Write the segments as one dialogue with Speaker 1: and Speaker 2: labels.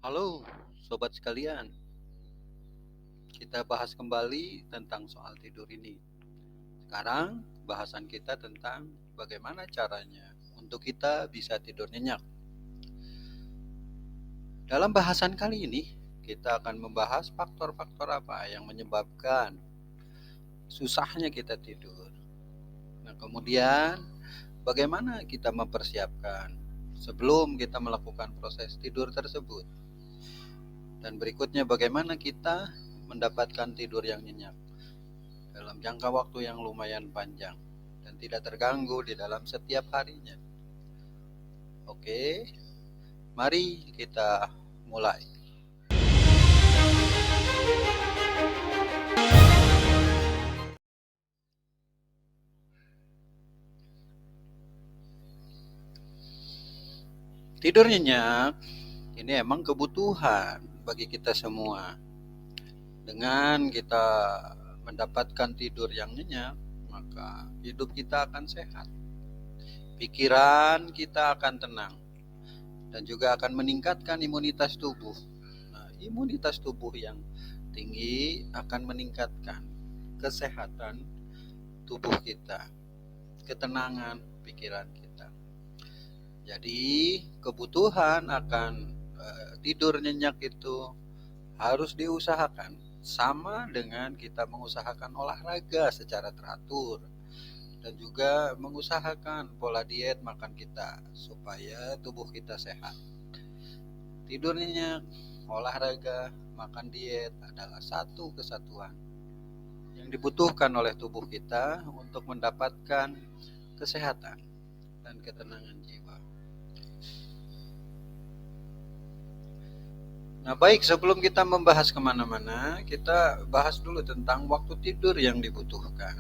Speaker 1: Halo, sobat sekalian. Kita bahas kembali tentang soal tidur ini. Sekarang, bahasan kita tentang bagaimana caranya untuk kita bisa tidur nyenyak. Dalam bahasan kali ini, kita akan membahas faktor-faktor apa yang menyebabkan susahnya kita tidur. Nah, kemudian bagaimana kita mempersiapkan sebelum kita melakukan proses tidur tersebut. Dan berikutnya bagaimana kita mendapatkan tidur yang nyenyak dalam jangka waktu yang lumayan panjang dan tidak terganggu di dalam setiap harinya. Oke, mari kita mulai. Tidur nyenyak ini emang kebutuhan bagi kita semua. Dengan kita mendapatkan tidur yang nyenyak, maka hidup kita akan sehat. Pikiran kita akan tenang dan juga akan meningkatkan imunitas tubuh. Nah, imunitas tubuh yang tinggi akan meningkatkan kesehatan tubuh kita, ketenangan pikiran kita. Jadi, kebutuhan akan tidur nyenyak itu harus diusahakan, sama dengan kita mengusahakan olahraga secara teratur dan juga mengusahakan pola diet makan kita supaya tubuh kita sehat. Tidur nyenyak, olahraga, makan diet adalah satu kesatuan yang dibutuhkan oleh tubuh kita untuk mendapatkan kesehatan dan ketenangan jiwa. Nah, baik, sebelum kita membahas kemana-mana, kita bahas dulu tentang waktu tidur yang dibutuhkan.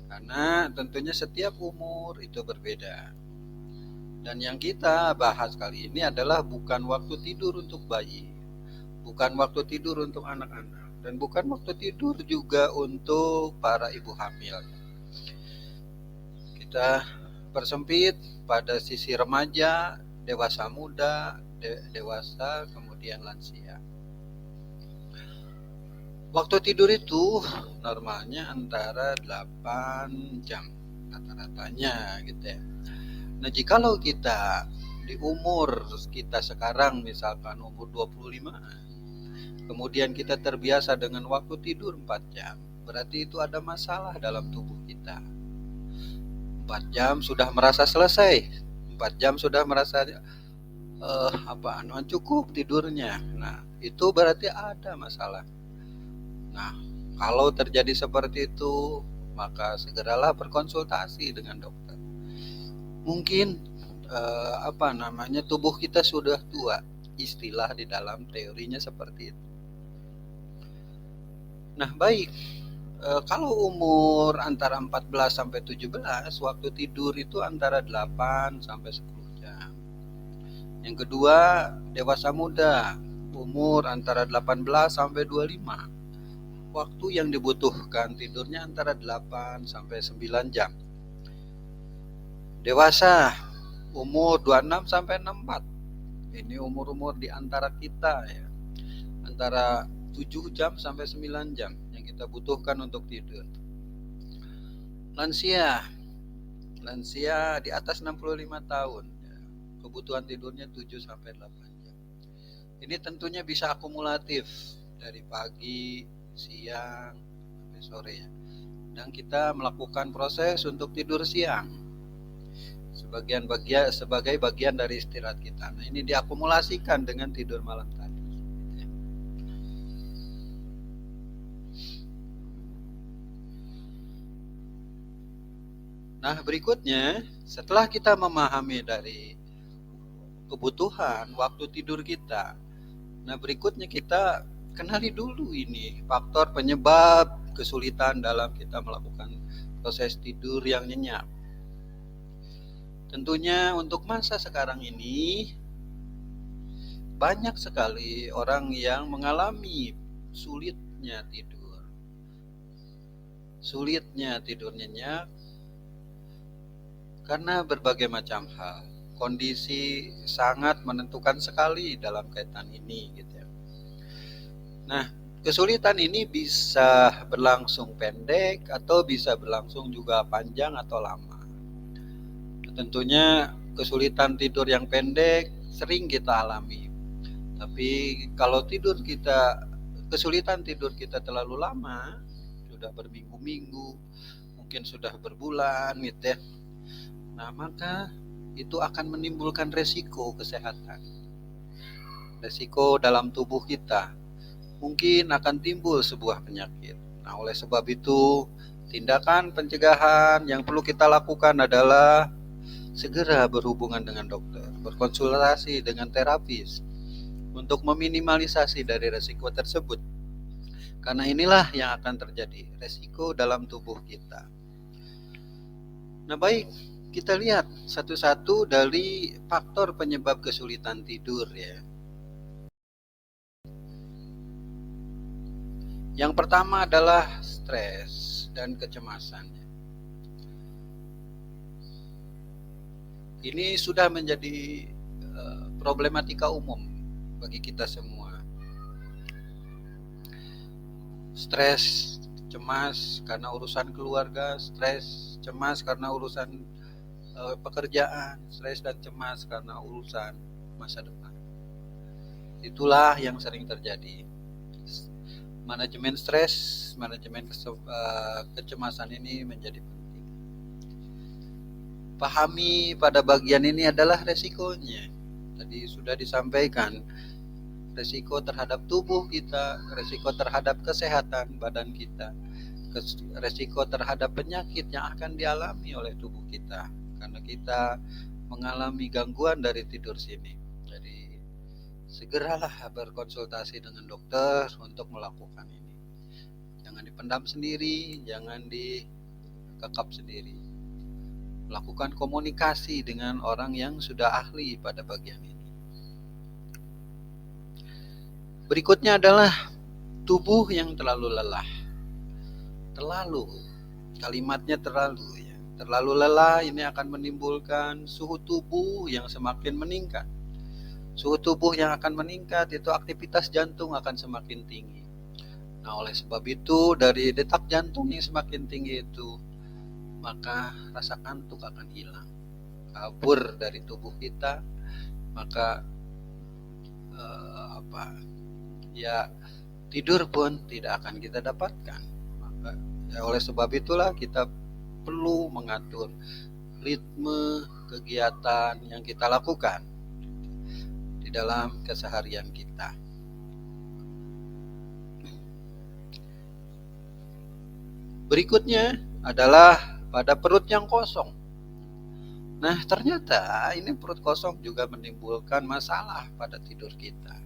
Speaker 1: Karena tentunya setiap umur itu berbeda. Dan yang kita bahas kali ini adalah bukan waktu tidur untuk bayi, bukan waktu tidur untuk anak-anak, dan bukan waktu tidur juga untuk para ibu hamil. Kita persempit pada sisi remaja, dewasa muda, dewasa, kemudian lansia. Waktu tidur itu normalnya antara 8 jam rata-ratanya gitu ya. Nah, jikalau kita di umur kita sekarang misalkan umur 25, kemudian kita terbiasa dengan waktu tidur 4 jam, berarti itu ada masalah dalam tubuh kita. 4 jam sudah merasa selesai, 4 jam sudah merasa cukup tidurnya. Nah, itu berarti ada masalah. Nah, kalau terjadi seperti itu, maka segeralah berkonsultasi dengan dokter. Mungkin tubuh kita sudah tua, istilah di dalam teorinya seperti itu. Nah, baik, kalau umur antara 14 sampai 17, waktu tidur itu antara 8 sampai 10 jam. Yang kedua, dewasa muda, umur antara 18 sampai 25. Waktu yang dibutuhkan tidurnya antara 8 sampai 9 jam. Dewasa, umur 26 sampai 64. Ini umur-umur di antara kita ya. Antara 7 jam sampai 9 jam yang kita butuhkan untuk tidur. Lansia, lansia di atas 65 tahun. Ya. Kebutuhan tidurnya 7 sampai 8 jam. Ini tentunya bisa akumulatif dari pagi, siang, sampai sore ya. Dan kita melakukan proses untuk tidur siang sebagai bagian dari istirahat kita. Nah, ini diakumulasikan dengan tidur malam tadi. Nah, berikutnya setelah kita memahami dari kebutuhan waktu tidur kita, nah berikutnya kita kenali dulu ini faktor penyebab kesulitan dalam kita melakukan proses tidur yang nyenyak. Tentunya untuk masa sekarang ini banyak sekali orang yang mengalami sulitnya tidur nyenyak karena berbagai macam hal. kondisi sangat menentukan sekali dalam kaitan ini gitu ya. Nah, kesulitan ini bisa berlangsung pendek atau bisa berlangsung juga panjang atau lama. Tentunya kesulitan tidur yang pendek sering kita alami. Tapi kalau kesulitan tidur kita terlalu lama, sudah berminggu-minggu, mungkin sudah berbulan gitu ya. Nah, maka itu akan menimbulkan resiko kesehatan. Resiko dalam tubuh kita. Mungkin akan timbul sebuah penyakit. Nah, oleh sebab itu, tindakan pencegahan yang perlu kita lakukan adalah segera berhubungan dengan dokter, berkonsultasi dengan terapis untuk meminimalisasi dari resiko tersebut. Karena inilah yang akan terjadi, resiko dalam tubuh kita. Nah, baik, kita lihat satu-satu dari faktor penyebab kesulitan tidur ya. Yang pertama adalah stres dan kecemasan. Ini sudah menjadi problematika umum bagi kita semua. Stres, cemas karena urusan keluarga, stres, cemas karena urusan pekerjaan, stres dan cemas karena urusan masa depan. Itulah yang sering terjadi. Manajemen stres, manajemen kecemasan ini menjadi penting. Pahami pada bagian ini adalah resikonya. Tadi sudah disampaikan, resiko terhadap tubuh kita, resiko terhadap kesehatan badan kita, resiko terhadap penyakit yang akan dialami oleh tubuh kita karena kita mengalami gangguan dari tidur sini. Jadi segeralah berkonsultasi dengan dokter untuk melakukan ini. Jangan dipendam sendiri, jangan dikekap sendiri. Lakukan komunikasi dengan orang yang sudah ahli pada bagian ini. Berikutnya adalah tubuh yang terlalu lelah. Kalimatnya terlalu ya. Terlalu lelah ini akan menimbulkan suhu tubuh yang semakin meningkat. Suhu tubuh yang akan meningkat itu aktivitas jantung akan semakin tinggi. Nah, oleh sebab itu dari detak jantung yang semakin tinggi itu, maka rasa kantuk akan hilang, kabur dari tubuh kita, maka tidur pun tidak akan kita dapatkan. Maka oleh sebab itulah kita perlu mengatur ritme kegiatan yang kita lakukan di dalam keseharian kita. Berikutnya adalah pada perut yang kosong. Nah, ternyata ini perut kosong juga menimbulkan masalah pada tidur kita.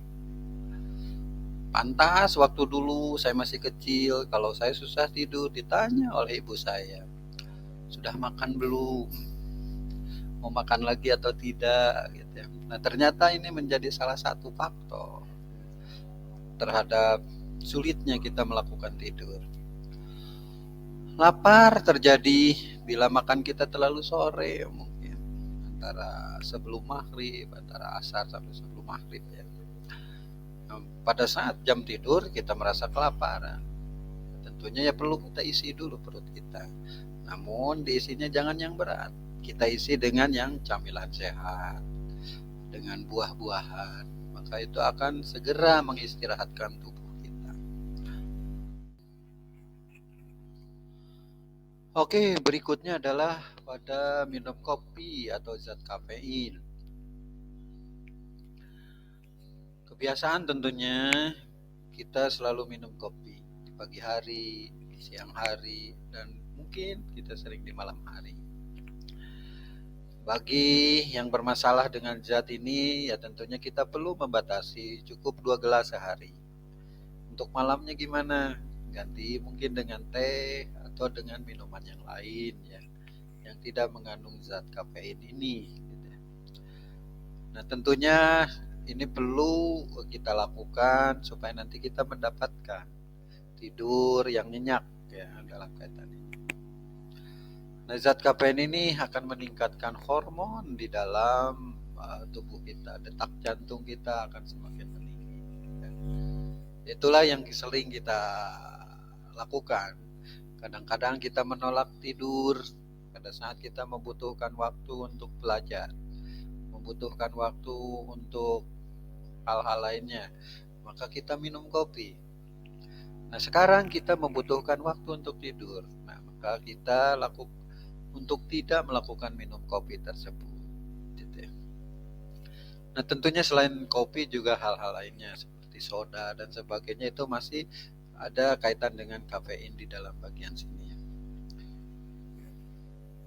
Speaker 1: Pantas waktu dulu saya masih kecil, kalau saya susah tidur ditanya oleh ibu saya, sudah makan belum? Mau makan lagi atau tidak? Gitu. Nah, ternyata ini menjadi salah satu faktor terhadap sulitnya kita melakukan tidur. Lapar terjadi bila makan kita terlalu sore, mungkin antara sebelum maghrib, antara asar sampai sebelum maghrib ya. Nah, pada saat jam tidur kita merasa kelaparan, tentunya ya perlu kita isi dulu perut kita. Namun diisinya jangan yang berat, kita isi dengan yang camilan sehat, dengan buah-buahan, maka itu akan segera mengistirahatkan tubuh. Oke, berikutnya adalah pada minum kopi atau zat kafein. Kebiasaan tentunya kita selalu minum kopi di pagi hari, di siang hari, dan mungkin kita sering di malam hari. Bagi yang bermasalah dengan zat ini, ya tentunya kita perlu membatasi cukup 2 gelas sehari. Untuk malamnya gimana? Ganti mungkin dengan teh atau dengan minuman yang lain ya, yang tidak mengandung zat kafein ini gitu. Nah, tentunya ini perlu kita lakukan supaya nanti kita mendapatkan tidur yang nyenyak ya dalam kaitan ini. Nah, zat kafein ini akan meningkatkan hormon di dalam tubuh kita, detak jantung kita akan semakin meninggi. Itulah yang sering kita lakukan. Kadang-kadang kita menolak tidur pada saat kita membutuhkan waktu untuk belajar, membutuhkan waktu untuk hal-hal lainnya, maka kita minum kopi. Nah, sekarang kita membutuhkan waktu untuk tidur. Nah, maka kita lakukan untuk tidak melakukan minum kopi tersebut. Gitu ya. Nah, tentunya selain kopi juga hal-hal lainnya seperti soda dan sebagainya itu masih ada kaitan dengan kafein di dalam bagian sini.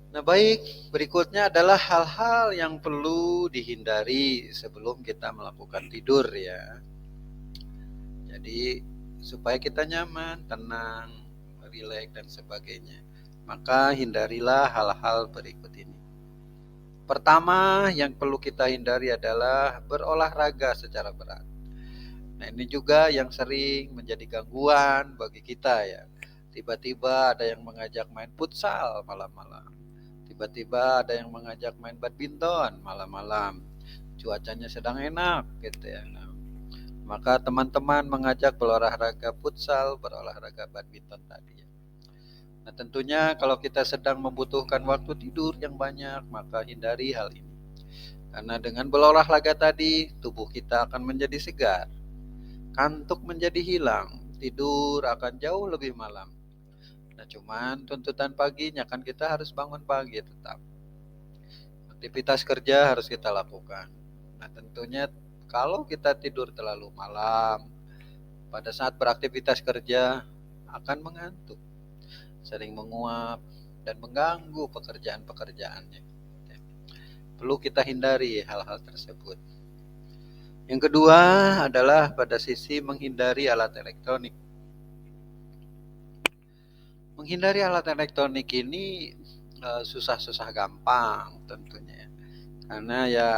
Speaker 1: Nah, baik, berikutnya adalah hal-hal yang perlu dihindari sebelum kita melakukan tidur ya. Jadi, supaya kita nyaman, tenang, rileks dan sebagainya, maka hindarilah hal-hal berikut ini. Pertama yang perlu kita hindari adalah berolahraga secara berat. Nah, ini juga yang sering menjadi gangguan bagi kita ya. Tiba-tiba ada yang mengajak main futsal malam-malam. Tiba-tiba ada yang mengajak main badminton malam-malam. Cuacanya sedang enak gitu ya. Nah, maka teman-teman mengajak berolahraga futsal, berolahraga badminton tadi ya. Nah, tentunya kalau kita sedang membutuhkan waktu tidur yang banyak, maka hindari hal ini. Karena dengan berolahraga tadi, tubuh kita akan menjadi segar, kantuk menjadi hilang, tidur akan jauh lebih malam. Nah, cuman tuntutan paginya kan kita harus bangun pagi tetap. Aktivitas kerja harus kita lakukan. Nah, tentunya kalau kita tidur terlalu malam, pada saat beraktivitas kerja akan mengantuk, sering menguap, dan mengganggu pekerjaan-pekerjaannya. Perlu kita hindari hal-hal tersebut. Yang kedua adalah pada sisi menghindari alat elektronik. Menghindari alat elektronik ini susah-susah gampang tentunya. Karena ya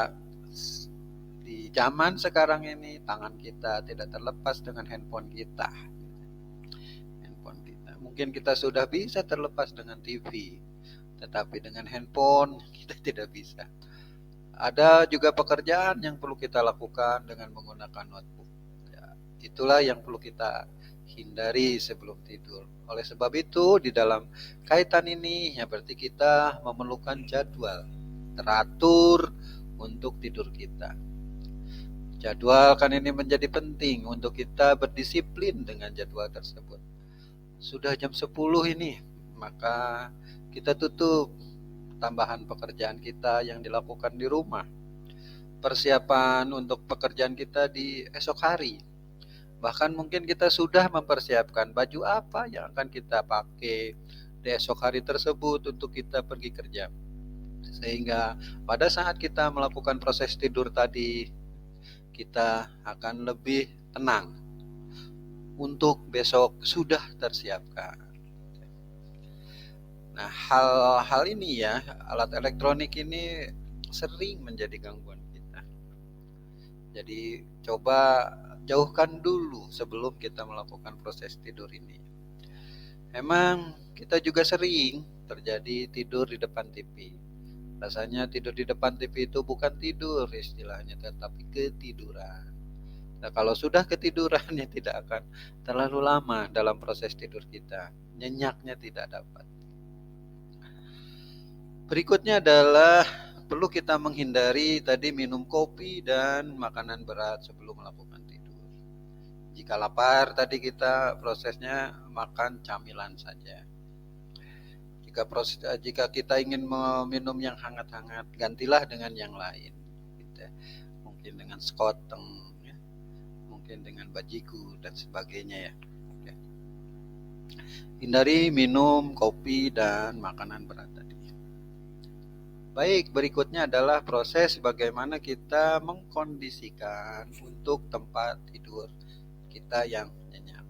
Speaker 1: di zaman sekarang ini tangan kita tidak terlepas dengan handphone kita. Mungkin kita sudah bisa terlepas dengan TV, tetapi dengan handphone kita tidak bisa. Ada juga pekerjaan yang perlu kita lakukan dengan menggunakan notebook. Ya, itulah yang perlu kita hindari sebelum tidur. Oleh sebab itu, di dalam kaitan ini, ya berarti kita memerlukan jadwal teratur untuk tidur kita. Jadwal kan ini menjadi penting untuk kita berdisiplin dengan jadwal tersebut. Sudah jam 10 ini, maka kita tutup tambahan pekerjaan kita yang dilakukan di rumah. Persiapan untuk pekerjaan kita di esok hari. Bahkan mungkin kita sudah mempersiapkan baju apa yang akan kita pakai di esok hari tersebut untuk kita pergi kerja. Sehingga pada saat kita melakukan proses tidur tadi, kita akan lebih tenang untuk besok sudah tersiapkan. Nah, hal-hal ini ya, alat elektronik ini sering menjadi gangguan kita. Jadi coba jauhkan dulu sebelum kita melakukan proses tidur ini. Memang kita juga sering terjadi tidur di depan TV. Rasanya tidur di depan TV itu bukan tidur istilahnya, tetapi ketiduran. Nah, kalau sudah ketiduran ya tidak akan terlalu lama dalam proses tidur kita. Nyenyaknya tidak dapat. Berikutnya adalah perlu kita menghindari tadi minum kopi dan makanan berat sebelum melakukan tidur. Jika lapar tadi kita prosesnya makan camilan saja. Jika kita ingin meminum yang hangat-hangat, gantilah dengan yang lain. Gitu. Mungkin dengan sekoteng, ya. Mungkin dengan bajigur dan sebagainya ya. Hindari minum kopi dan makanan berat tadi. Baik, berikutnya adalah proses bagaimana kita mengkondisikan untuk tempat tidur kita yang nyenyak.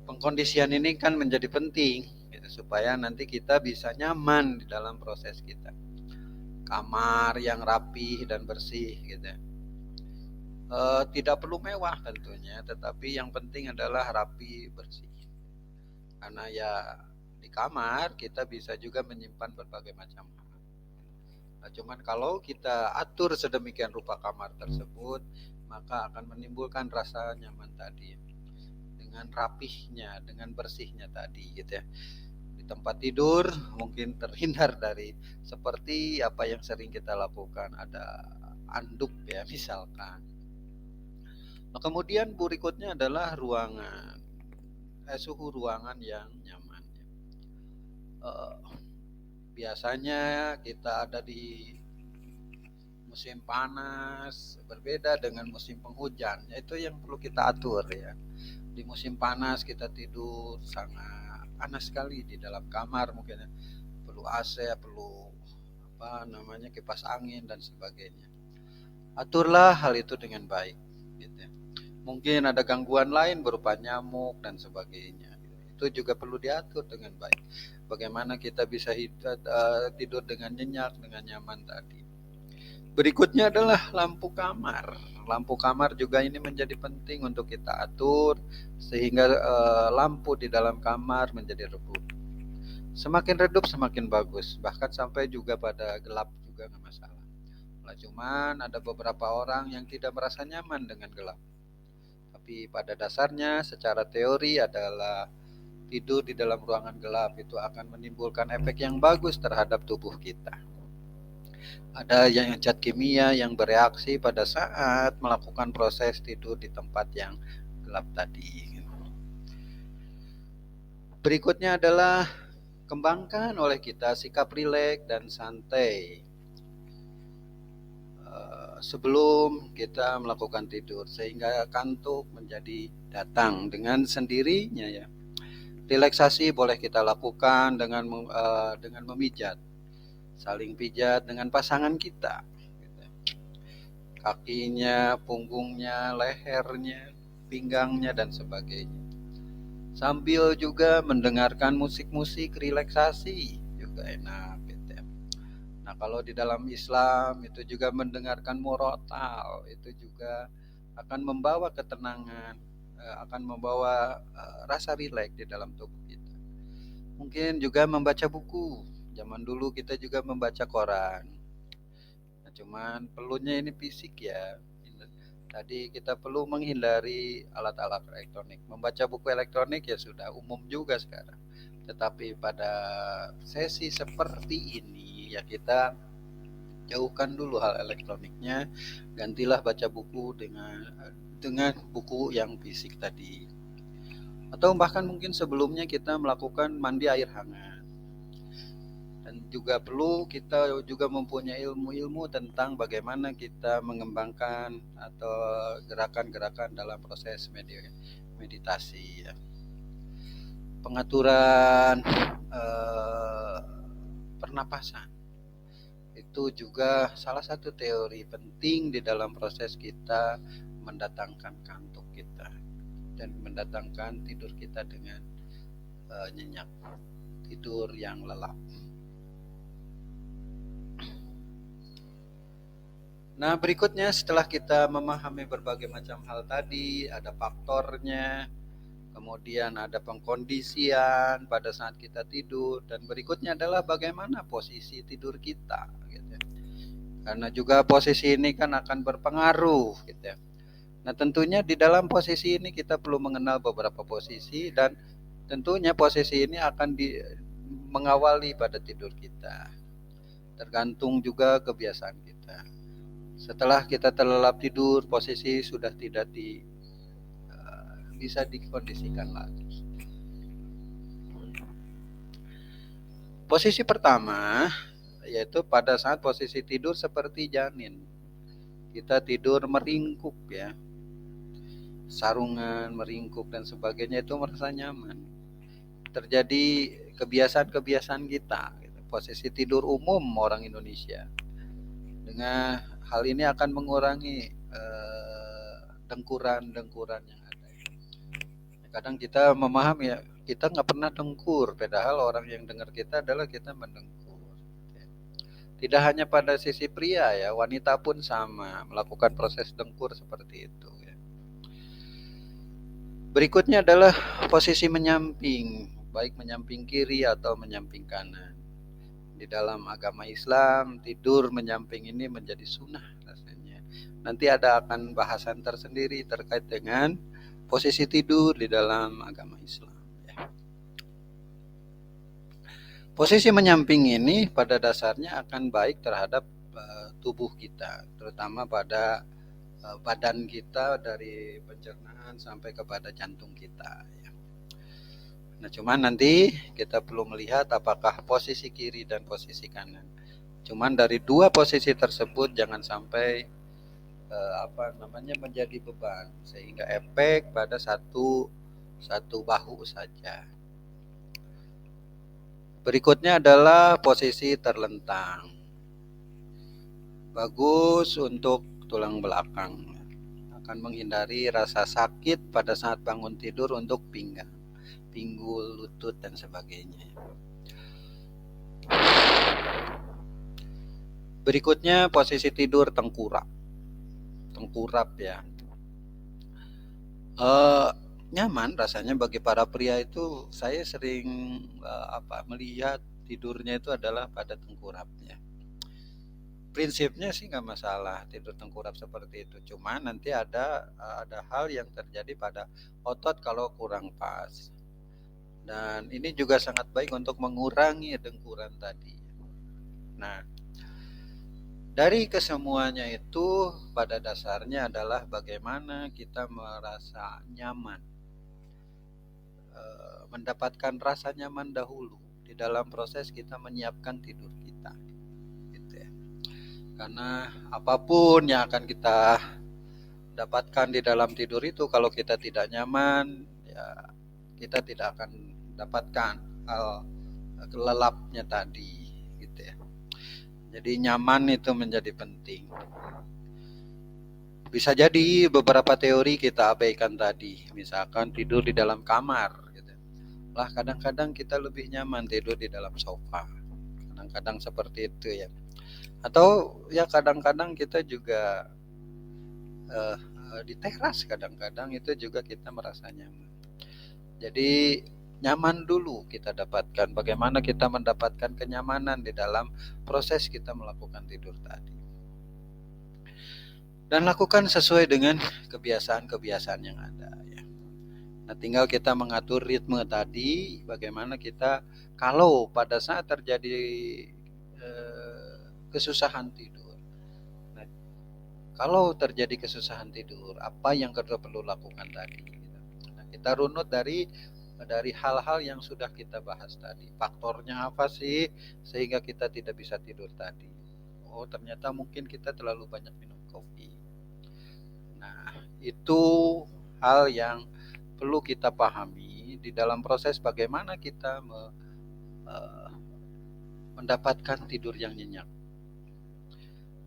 Speaker 1: Pengkondisian ini kan menjadi penting gitu, supaya nanti kita bisa nyaman di dalam proses kita. Kamar yang rapi dan bersih gitu. Tidak perlu mewah tentunya, tetapi yang penting adalah rapi bersih. Karena ya Di kamar kita bisa juga menyimpan berbagai macam hal. Nah, cuman kalau kita atur sedemikian rupa kamar tersebut, maka akan menimbulkan rasa nyaman tadi, dengan rapihnya, dengan bersihnya tadi gitu ya. Di tempat tidur mungkin terhindar dari seperti apa yang sering kita lakukan, ada anduk ya misalkan. Nah, kemudian berikutnya adalah suhu ruangan yang nyaman. Eh, Biasanya kita ada di musim panas, berbeda dengan musim penghujan. Itu yang perlu kita atur ya. Di musim panas kita tidur sangat panas sekali di dalam kamar mungkin ya. Perlu AC, perlu apa namanya kipas angin dan sebagainya. Aturlah hal itu dengan baik. Gitu ya. Mungkin ada gangguan lain berupa nyamuk dan sebagainya. Itu juga perlu diatur dengan baik. Bagaimana kita bisa tidur dengan nyenyak, dengan nyaman tadi. Berikutnya adalah lampu kamar. Lampu kamar juga ini menjadi penting untuk kita atur sehingga lampu di dalam kamar menjadi redup. Semakin redup semakin bagus, bahkan sampai juga pada gelap juga nggak masalah. Nah, cuman ada beberapa orang yang tidak merasa nyaman dengan gelap. Tapi pada dasarnya secara teori adalah tidur di dalam ruangan gelap itu akan menimbulkan efek yang bagus terhadap tubuh kita. Ada yang zat kimia yang bereaksi pada saat melakukan proses tidur di tempat yang gelap tadi. Berikutnya adalah kembangkan oleh kita sikap rileks dan santai sebelum kita melakukan tidur sehingga kantuk menjadi datang dengan sendirinya ya. Relaksasi boleh kita lakukan dengan memijat, saling pijat dengan pasangan kita, kakinya, punggungnya, lehernya, pinggangnya dan sebagainya. Sambil juga mendengarkan musik-musik relaksasi juga enak gitu ya. Nah, kalau di dalam Islam itu juga mendengarkan murotal itu juga akan membawa ketenangan, akan membawa rasa rileks di dalam tubuh kita. Mungkin juga membaca buku. Zaman dulu kita juga membaca koran. Nah, cuman perlunya ini fisik ya. Tadi kita perlu menghindari alat-alat elektronik. Membaca buku elektronik ya sudah umum juga sekarang. Tetapi pada sesi seperti ini ya kita jauhkan dulu hal elektroniknya, gantilah baca buku dengan buku yang fisik tadi. Atau bahkan mungkin sebelumnya kita melakukan mandi air hangat. Dan juga perlu kita juga mempunyai ilmu-ilmu tentang bagaimana kita mengembangkan atau gerakan-gerakan dalam proses meditasi ya. Pengaturan pernapasan itu juga salah satu teori penting di dalam proses kita mendatangkan kantuk kita dan mendatangkan tidur kita dengan nyenyak, tidur yang lelap. Nah, berikutnya setelah kita memahami berbagai macam hal tadi, ada faktornya, kemudian ada pengkondisian pada saat kita tidur, dan berikutnya adalah bagaimana posisi tidur kita. Gitu. Karena juga posisi ini kan akan berpengaruh. Gitu. Nah, tentunya di dalam posisi ini kita perlu mengenal beberapa posisi dan tentunya posisi ini akan mengawali pada tidur kita. Tergantung juga kebiasaan kita. Setelah kita terlelap tidur, posisi sudah tidak bisa dikondisikan lagi. Posisi pertama yaitu pada saat posisi tidur seperti janin. Kita tidur meringkuk ya. Sarungan, meringkuk dan sebagainya itu merasa nyaman. Terjadi kebiasaan-kebiasaan kita, posisi tidur umum orang Indonesia. Dengan hal ini akan mengurangi dengkuran-dengkuran yang ada. Kadang kita memahami ya, kita nggak pernah dengkur, padahal orang yang dengar kita adalah kita mendengkur. Tidak hanya pada sisi pria ya, wanita pun sama melakukan proses dengkur seperti itu. Ya. Berikutnya adalah posisi menyamping. baik menyamping kiri atau menyamping kanan. Di dalam agama Islam, tidur menyamping ini menjadi sunnah rasanya. Nanti ada akan bahasan tersendiri terkait dengan posisi tidur di dalam agama Islam. Ya. Posisi menyamping ini pada dasarnya akan baik terhadap tubuh kita, terutama pada badan kita dari pencernaan sampai kepada jantung kita. Ya. Nah, cuman nanti kita perlu melihat apakah posisi kiri dan posisi kanan. Cuman dari dua posisi tersebut jangan sampai menjadi beban sehingga efek pada satu bahu saja. Berikutnya adalah posisi terlentang. Bagus untuk tulang belakang. Akan menghindari rasa sakit pada saat bangun tidur untuk pinggang, pinggul, lutut, dan sebagainya. Berikutnya posisi tidur tengkurap ya. Nyaman rasanya bagi para pria itu. Saya sering melihat tidurnya itu adalah pada tengkurapnya. Prinsipnya sih nggak masalah tidur tengkurap seperti itu, cuma nanti ada hal yang terjadi pada otot kalau kurang pas, dan ini juga sangat baik untuk mengurangi dengkuran tadi. Nah, dari kesemuanya itu pada dasarnya adalah bagaimana kita merasa nyaman, mendapatkan rasa nyaman dahulu di dalam proses kita menyiapkan tidur kita. Karena apapun yang akan kita dapatkan di dalam tidur itu, kalau kita tidak nyaman, ya kita tidak akan dapatkan hal kelelapnya tadi, gitu ya. Jadi nyaman itu menjadi penting. Bisa jadi beberapa teori kita abaikan tadi, misalkan tidur di dalam kamar, gitu. Lah kadang-kadang kita lebih nyaman tidur di dalam sofa, kadang-kadang seperti itu ya. Atau ya kadang-kadang kita juga di teras, kadang-kadang itu juga kita merasa nyaman. Jadi nyaman dulu kita dapatkan. Bagaimana kita mendapatkan kenyamanan di dalam proses kita melakukan tidur tadi. Dan lakukan sesuai dengan kebiasaan-kebiasaan yang ada ya. Nah, tinggal kita mengatur ritme tadi, bagaimana kita kalau pada saat terjadi kesusahan tidur. Nah, kalau terjadi kesusahan tidur, apa yang kita perlu lakukan tadi? Nah, kita runut dari hal-hal yang sudah kita bahas tadi. Faktornya apa sih sehingga kita tidak bisa tidur tadi? Oh, ternyata mungkin kita terlalu banyak minum kopi. Nah, itu hal yang perlu kita pahami di dalam proses bagaimana kita mendapatkan tidur yang nyenyak.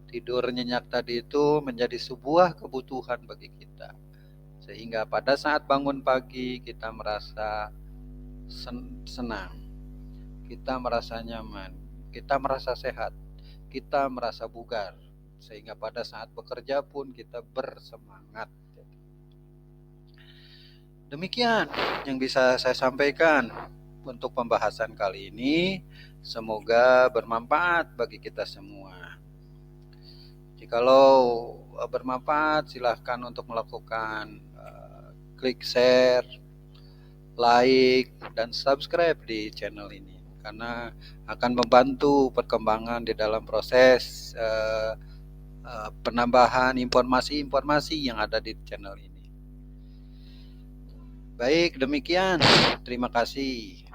Speaker 1: Tidur nyenyak tadi itu menjadi sebuah kebutuhan bagi kita, sehingga pada saat bangun pagi kita merasa senang, kita merasa nyaman, kita merasa sehat, kita merasa bugar, sehingga pada saat bekerja pun kita bersemangat. Demikian yang bisa saya sampaikan untuk pembahasan kali ini. Semoga bermanfaat bagi kita semua. Jikalau bermanfaat, silahkan untuk melakukan klik share, like, dan subscribe di channel ini, karena akan membantu perkembangan di dalam proses penambahan informasi-informasi yang ada di channel ini. Baik, demikian. Terima kasih.